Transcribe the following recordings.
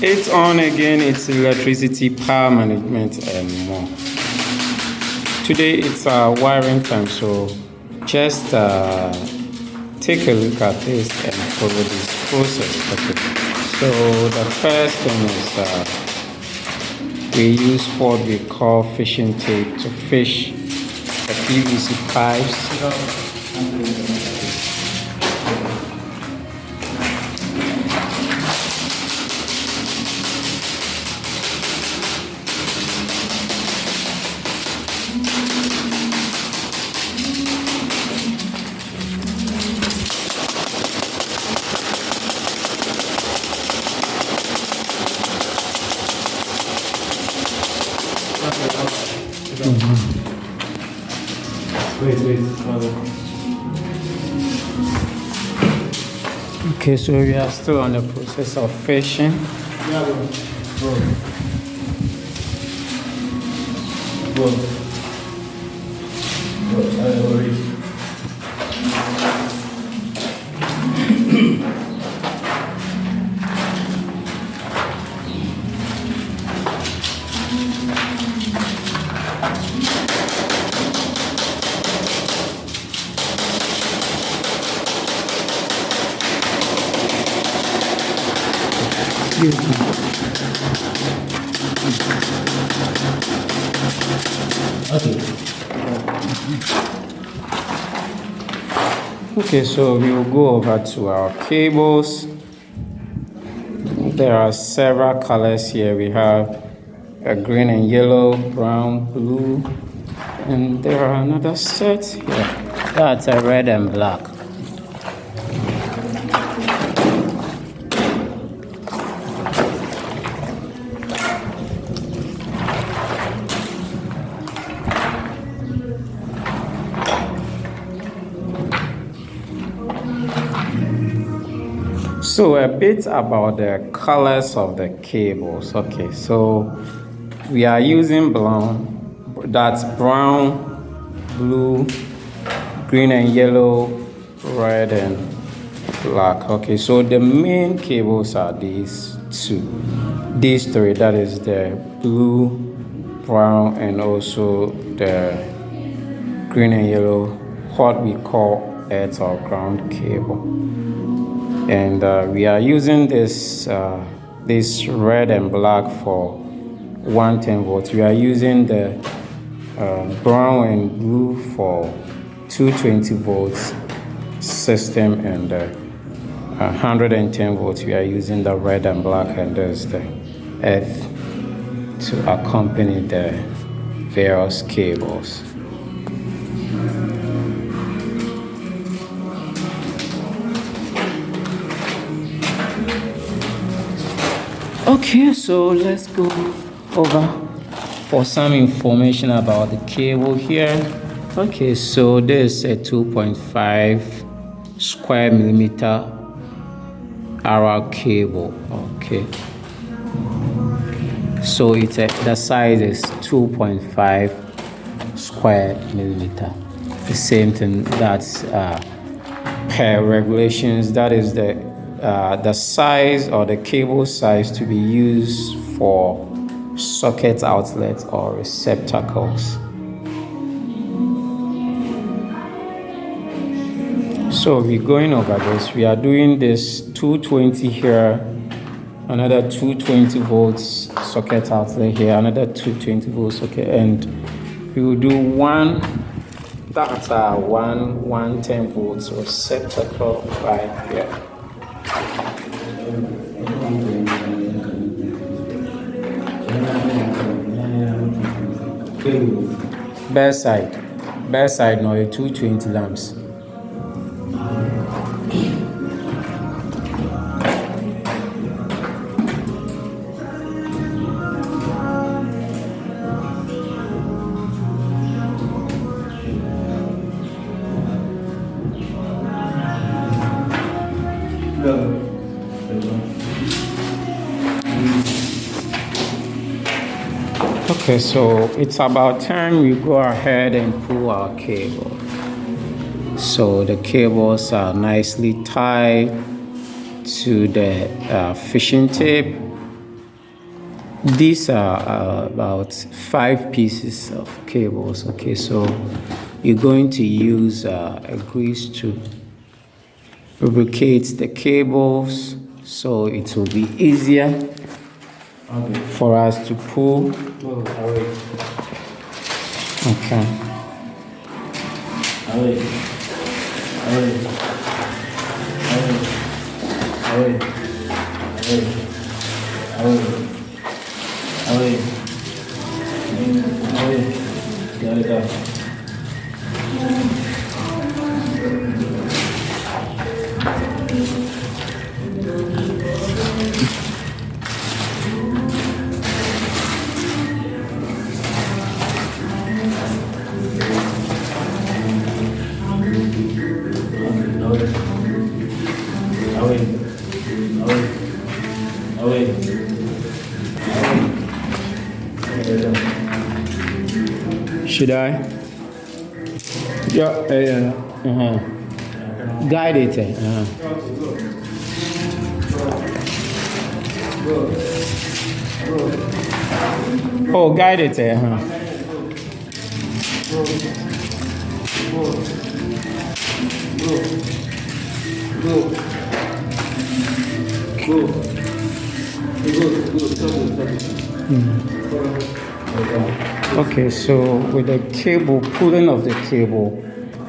It's on again. It's electricity, power management, and more. Today it's wiring time, so just take a look at this and follow this process. Okay. So the first thing is we use what we call fishing tape to fish the PVC pipes. Wait. Okay, so we are still on the process of fishing. Yeah, bro. I already. Okay, so we will go over to our cables. There are several colors here. We have a green and yellow, brown, blue, and there are another set here. That's a red and black. So a bit about the colors of the cables. Okay, so we are using that's brown, blue, green and yellow, red and black. Okay, so the main cables are these three, that is the blue, brown, and also the green and yellow, what we call earth or ground cable. And we are using this red and black for 110 volts. We are using the brown and blue for 220 volts system, and 110 volts we are using the red and black, and there's the earth to accompany the various cables. Okay, so let's go over for some information about the cable here. Okay, so this is a 2.5 square millimeter arrow cable. Okay, so the size is 2.5 square millimeter. The same thing, that's per regulations. That is the size or the cable size to be used for socket outlets or receptacles. So we're going over this. We are doing this 220 here, another 220 volts socket outlet here, another 220 volts socket, and we will do one 110 volts receptacle right here. Bedside no 220 lamps. Okay, so it's about time we go ahead and pull our cable. So the cables are nicely tied to the fishing tape, These are about 5 pieces of cables. Okay, so you're going to use a grease to lubricate the cables so it will be easier for us to pull. Okay. Should I? Yeah. Guide it. Oh, guide it. Okay, so with the cable, pulling of the cable,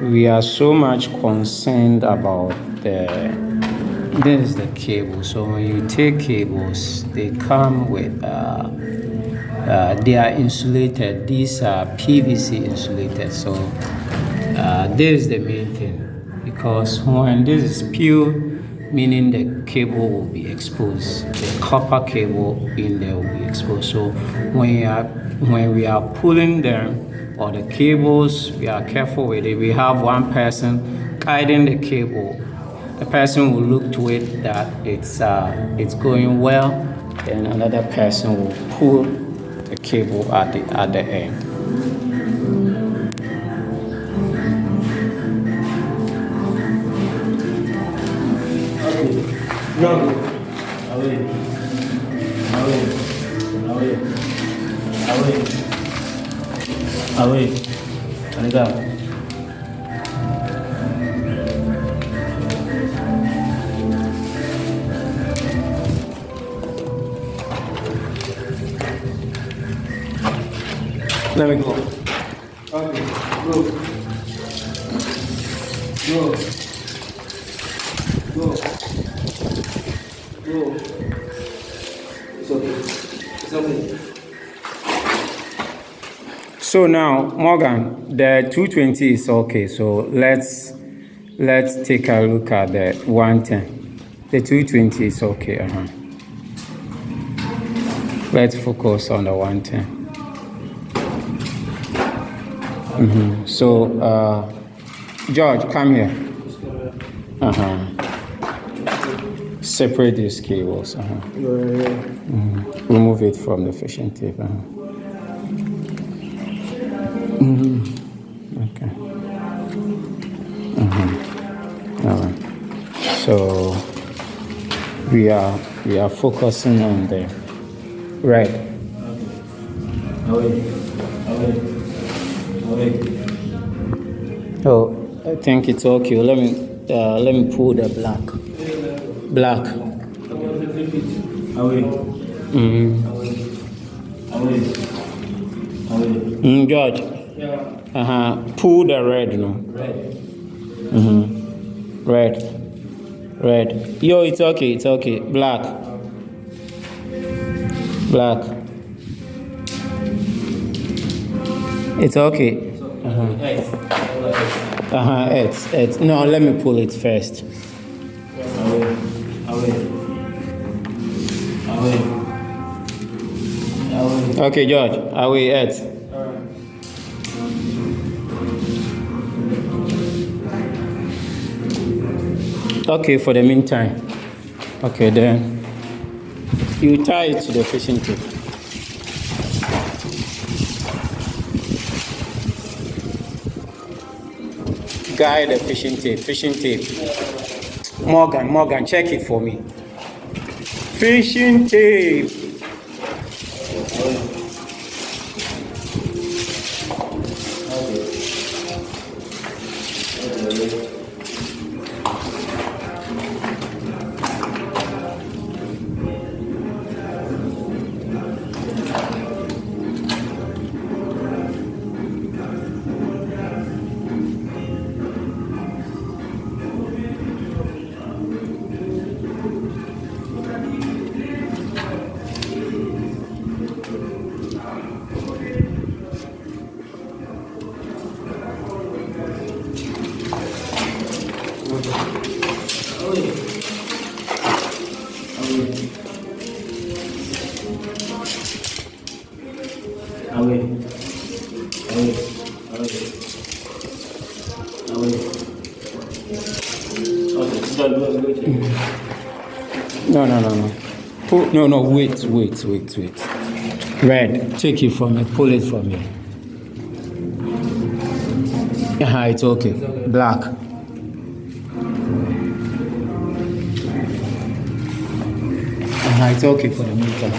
we are so much concerned about this is the cable. So when you take cables, they come with, they are insulated. These are PVC insulated. So this is the main thing, because when this is pure, meaning the cable will be exposed. The copper cable in there will be exposed. So when we are pulling them or the cables, we are careful with it. We have one person guiding the cable. The person will look to it that it's going well, then another person will pull the cable at the end. Let me go. Okay, go. It's okay. So now, Morgan, the 220 is okay. So let's take a look at the 110. The 220 is okay. Let's focus on the 110. So, George, come here. Separate these cables. Remove it from the fishing tape. Okay. All right. So we are focusing on the red. Oh, I think it's okay. Let me pull the black. George. Pull the red, no. Red. Yo, it's okay. Black. It's okay. It's no. Let me pull it first. Okay, George. Away, it. Okay, for the meantime. Okay, then you tie it to the fishing tape. Guide the fishing tape. Morgan, check it for me. Fishing tape. No. No, wait. Red, take it from me, pull it from me. It's okay. Black. It's okay for the meter.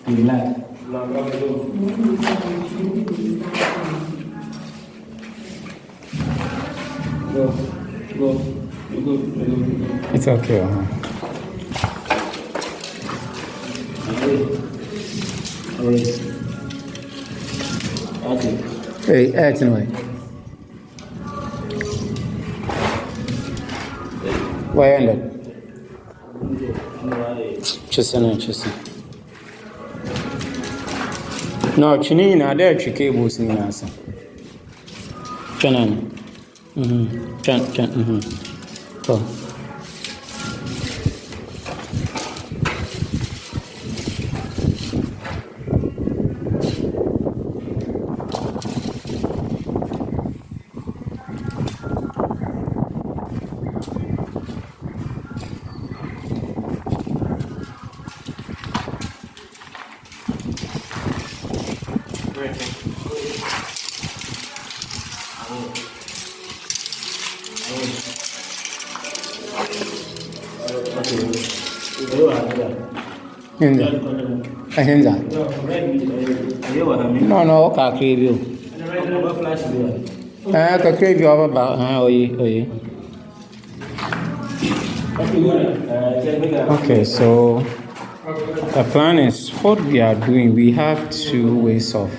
You like? Go. It's okay. Okay. Hey, anyway. Why ended? Just. No, chini na there three cables in answer. Chanan. Chan. Oh. Ahenza. No, ka crave you. Ka crave you over ba. Oye. Okay, so the plan is what we are doing. We have two ways of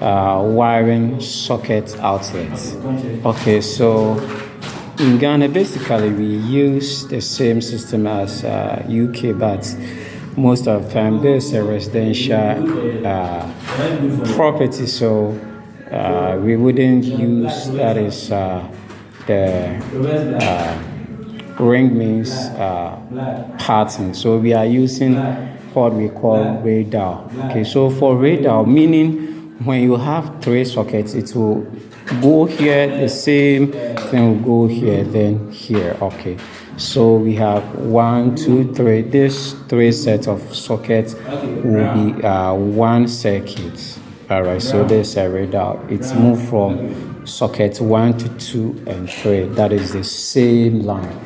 wiring socket outlets. Okay, so in Ghana, basically we use the same system as UK, but most of the time there's a residential property, so we wouldn't use that is the ring means pattern. So we are using what we call Radial. Okay, so for Radial, meaning when you have three sockets, it will go here, the same thing will go here, then here. Okay, so we have 1, 2, 3. This three sets of sockets will be one circuit. All right, so there's a Radial. It's moved from socket 1 to 2 and 3. That is the same line.